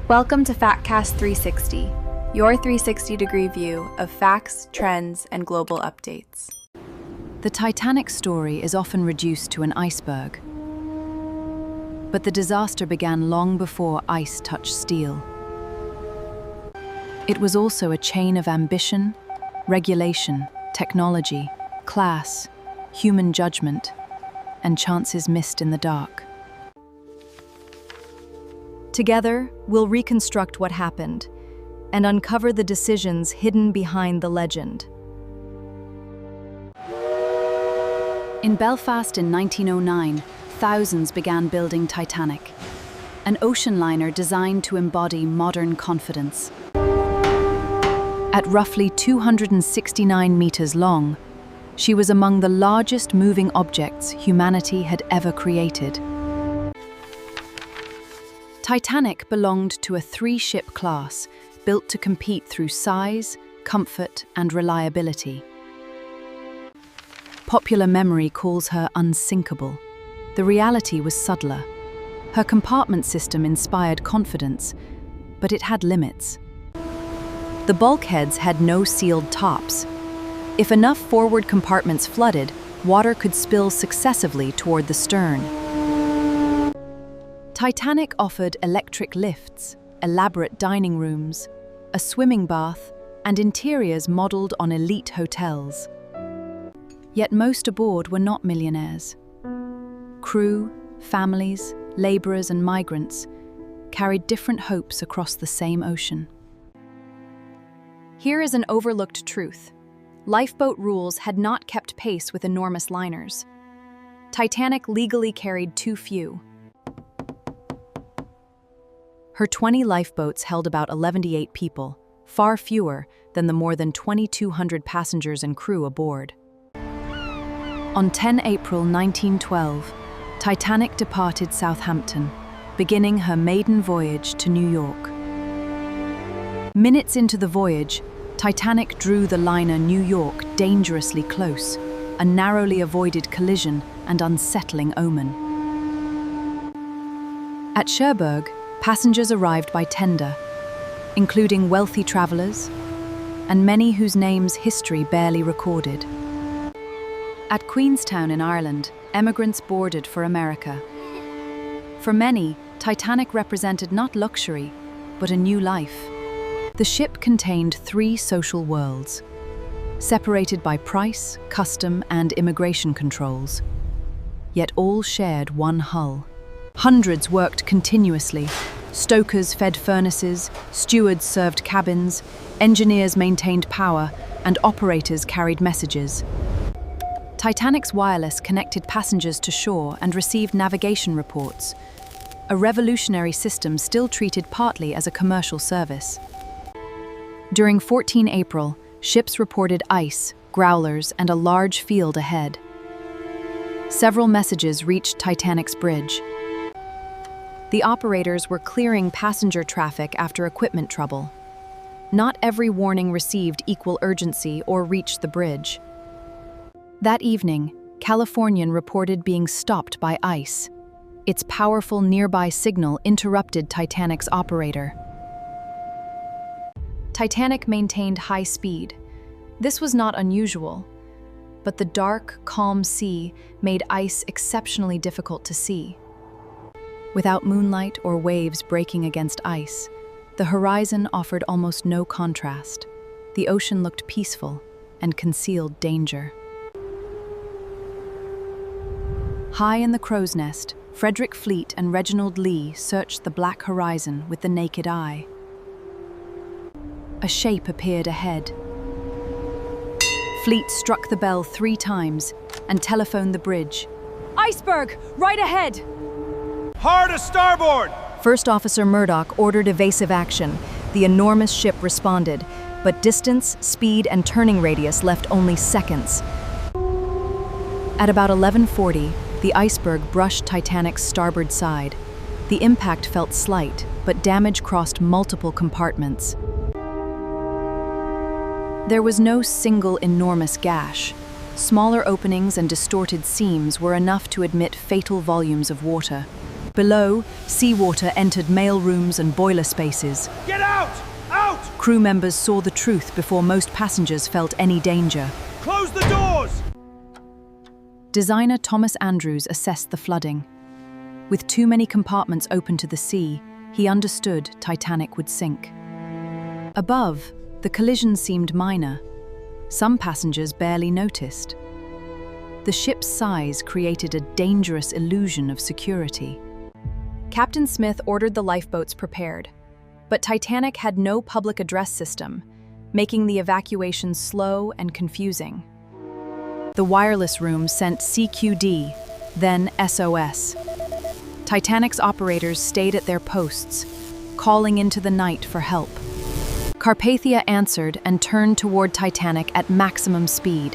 Welcome to FactCast 360, your 360-degree view of facts, trends, and global updates. The Titanic story is often reduced to an iceberg, but the disaster began long before ice touched steel. It was also a chain of ambition, regulation, technology, class, human judgment, and chances missed in the dark. Together, we'll reconstruct what happened and uncover the decisions hidden behind the legend. In Belfast in 1909, thousands began building Titanic, an ocean liner designed to embody modern confidence. At roughly 269 meters long, she was among the largest moving objects humanity had ever created. Titanic belonged to a three-ship class built to compete through size, comfort, and reliability. Popular memory calls her unsinkable. The reality was subtler. Her compartment system inspired confidence, but it had limits. The bulkheads had no sealed tops. If enough forward compartments flooded, water could spill successively toward the stern. Titanic offered electric lifts, elaborate dining rooms, a swimming bath, and interiors modeled on elite hotels. Yet most aboard were not millionaires. Crew, families, laborers, and migrants carried different hopes across the same ocean. Here is an overlooked truth. Lifeboat rules had not kept pace with enormous liners. Titanic legally carried too few. Her 20 lifeboats held about 118 people, far fewer than the more than 2,200 passengers and crew aboard. On 10 April 1912, Titanic departed Southampton, beginning her maiden voyage to New York. Minutes into the voyage, Titanic drew the liner New York dangerously close, a narrowly avoided collision and unsettling omen. At Cherbourg, passengers arrived by tender, including wealthy travelers and many whose names history barely recorded. At Queenstown in Ireland, emigrants boarded for America. For many, Titanic represented not luxury, but a new life. The ship contained three social worlds, separated by price, custom, and immigration controls, yet all shared one hull. Hundreds worked continuously. Stokers fed furnaces, stewards served cabins, engineers maintained power, and operators carried messages. Titanic's wireless connected passengers to shore and received navigation reports, a revolutionary system still treated partly as a commercial service. During 14 April, ships reported ice, growlers, and a large field ahead. Several messages reached Titanic's bridge. The operators were clearing passenger traffic after equipment trouble. Not every warning received equal urgency or reached the bridge. That evening, Californian reported being stopped by ice. Its powerful nearby signal interrupted Titanic's operator. Titanic maintained high speed. This was not unusual, but the dark, calm sea made ice exceptionally difficult to see. Without moonlight or waves breaking against ice, the horizon offered almost no contrast. The ocean looked peaceful and concealed danger. High in the crow's nest, Frederick Fleet and Reginald Lee searched the black horizon with the naked eye. A shape appeared ahead. Fleet struck the bell 3 times and telephoned the bridge. "Iceberg, right ahead!" "Hard a starboard!" First Officer Murdoch ordered evasive action. The enormous ship responded, but distance, speed, and turning radius left only seconds. At about 11:40, the Iceberg brushed Titanic's starboard side. The impact felt slight, but damage crossed multiple compartments. There was no single enormous gash. Smaller openings and distorted seams were enough to admit fatal volumes of water. Below, seawater entered mail rooms and boiler spaces. Get out! Out! Crew members saw the truth before most passengers felt any danger. Close the doors! Designer Thomas Andrews assessed the flooding. With too many compartments open to the sea, he understood Titanic would sink. Above, the collision seemed minor. Some passengers barely noticed. The ship's size created a dangerous illusion of security. Captain Smith ordered the lifeboats prepared, but Titanic had no public address system, making the evacuation slow and confusing. The wireless room sent CQD, then SOS. Titanic's operators stayed at their posts, calling into the night for help. Carpathia answered and turned toward Titanic at maximum speed.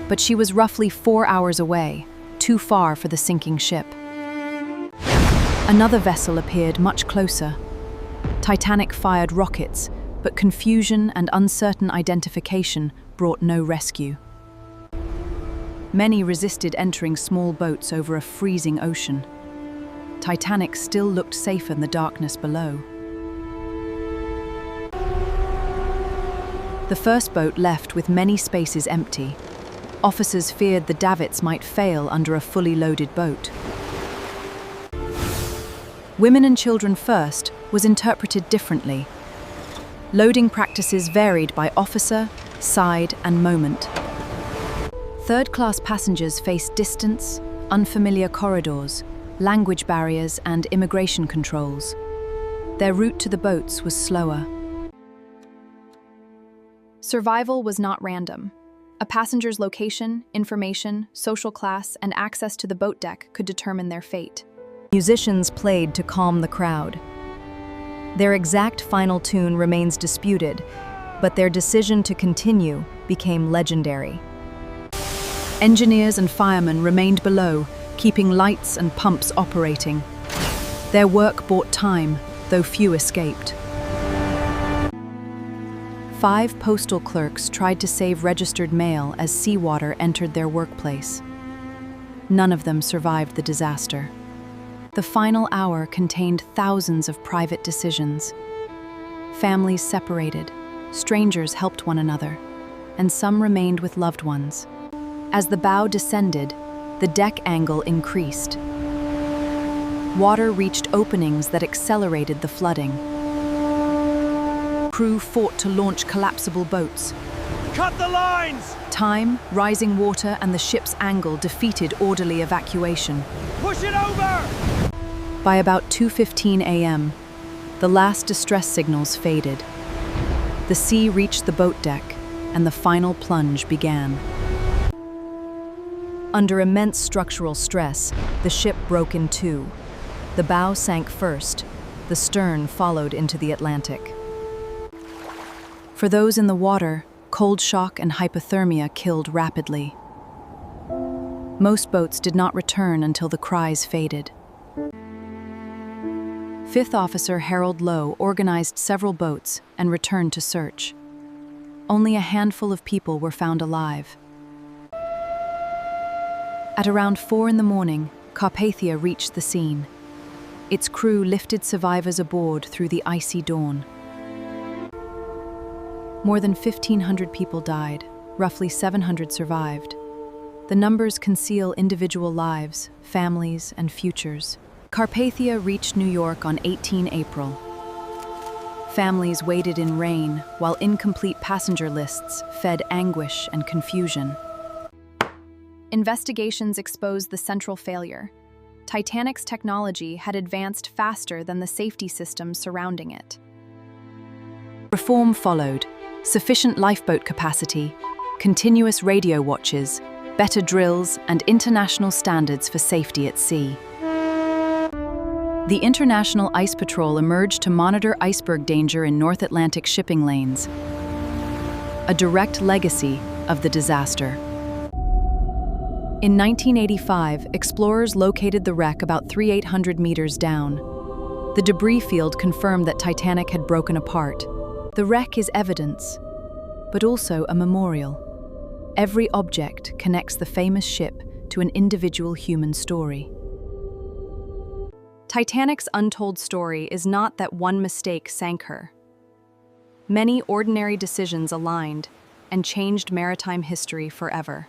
But she was roughly 4 hours away, too far for the sinking ship. Another vessel appeared much closer. Titanic fired rockets, but confusion and uncertain identification brought no rescue. Many resisted entering small boats over a freezing ocean. Titanic still looked safe in the darkness below. The first boat left with many spaces empty. Officers feared the davits might fail under a fully loaded boat. Women and children first was interpreted differently. Loading practices varied by officer, side, and moment. Third-class passengers faced distance, unfamiliar corridors, language barriers, and immigration controls. Their route to the boats was slower. Survival was not random. A passenger's location, information, social class, and access to the boat deck could determine their fate. Musicians played to calm the crowd. Their exact final tune remains disputed, but their decision to continue became legendary. Engineers and firemen remained below, keeping lights and pumps operating. Their work bought time, though few escaped. 5 postal clerks tried to save registered mail as seawater entered their workplace. None of them survived the disaster. The final hour contained thousands of private decisions. Families separated, strangers helped one another, and some remained with loved ones. As the bow descended, the deck angle increased. Water reached openings that accelerated the flooding. Crew fought to launch collapsible boats. Cut the lines! Time, rising water, and the ship's angle defeated orderly evacuation. Push it over! By about 2:15 a.m., the last distress signals faded. The sea reached the boat deck, and the final plunge began. Under immense structural stress, the ship broke in two. The bow sank first, the stern followed into the Atlantic. For those in the water, cold shock and hypothermia killed rapidly. Most boats did not return until the cries faded. Fifth Officer Harold Lowe organized several boats and returned to search. Only a handful of people were found alive. At around 4 a.m, Carpathia reached the scene. Its crew lifted survivors aboard through the icy dawn. More than 1,500 people died, roughly 700 survived. The numbers conceal individual lives, families, and futures. Carpathia reached New York on 18 April. Families waited in rain, while incomplete passenger lists fed anguish and confusion. Investigations exposed the central failure. Titanic's technology had advanced faster than the safety systems surrounding it. Reform followed: sufficient lifeboat capacity, continuous radio watches, better drills, and international standards for safety at sea. The International Ice Patrol emerged to monitor iceberg danger in North Atlantic shipping lanes, a direct legacy of the disaster. In 1985, explorers located the wreck about 3,800 meters down. The debris field confirmed that Titanic had broken apart. The wreck is evidence, but also a memorial. Every object connects the famous ship to an individual human story. Titanic's untold story is not that one mistake sank her. Many ordinary decisions aligned and changed maritime history forever.